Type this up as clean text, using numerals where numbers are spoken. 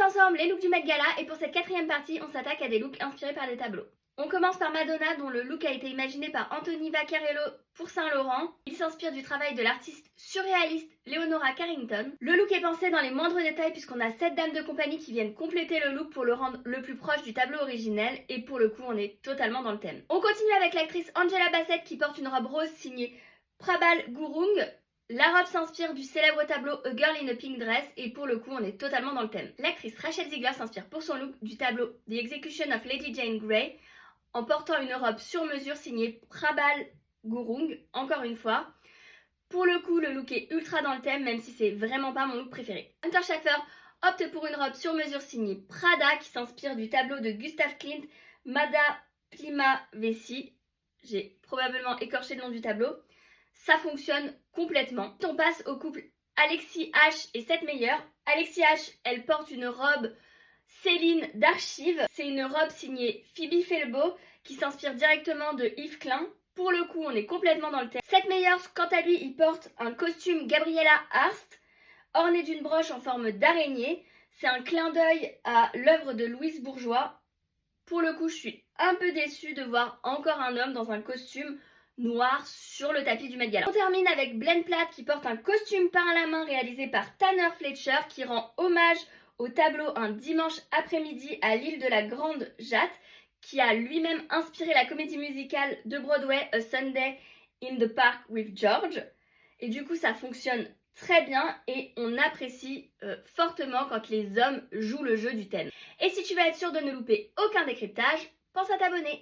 fait ensemble les looks du Met Gala et pour cette quatrième partie, on s'attaque à des looks inspirés par des tableaux. On commence par Madonna dont le look a été imaginé par Anthony Vaccarello pour Saint-Laurent. Il s'inspire du travail de l'artiste surréaliste Leonora Carrington. Le look est pensé dans les moindres détails puisqu'on a 7 dames de compagnie qui viennent compléter le look pour le rendre le plus proche du tableau originel et pour le coup on est totalement dans le thème. On continue avec l'actrice Angela Bassett qui porte une robe rose signée Prabal Gurung. La robe s'inspire du célèbre tableau A Girl in a Pink Dress et pour le coup on est totalement dans le thème. L'actrice Rachel Ziegler s'inspire pour son look du tableau The Execution of Lady Jane Grey en portant une robe sur mesure signée Prabal Gurung, encore une fois. Pour le coup, le look est ultra dans le thème, même si c'est vraiment pas mon look préféré. Hunter Schafer opte pour une robe sur mesure signée Prada qui s'inspire du tableau de Gustav Klimt, Mada Plima Vessi. J'ai probablement écorché le nom du tableau. Ça fonctionne complètement. On passe au couple Alexis H et Seth Meyer. Alexis H, elle porte une robe Céline d'Archives. C'est une robe signée Phoebe Philbo qui s'inspire directement de Yves Klein. Pour le coup, on est complètement dans le thème. Seth Meyers, quant à lui, il porte un costume Gabriella Hearst orné d'une broche en forme d'araignée. C'est un clin d'œil à l'œuvre de Louise Bourgeois. Pour le coup, je suis un peu déçue de voir encore un homme dans un costume noir sur le tapis du Met Gala. On termine avec Blaine Platt qui porte un costume peint à la main réalisé par Tanner Fletcher qui rend hommage au tableau Un dimanche après-midi à l'île de la Grande Jatte qui a lui-même inspiré la comédie musicale de Broadway A Sunday in the Park with George. Et du coup, ça fonctionne très bien et on apprécie fortement quand les hommes jouent le jeu du thème. Et si tu veux être sûr de ne louper aucun décryptage, pense à t'abonner.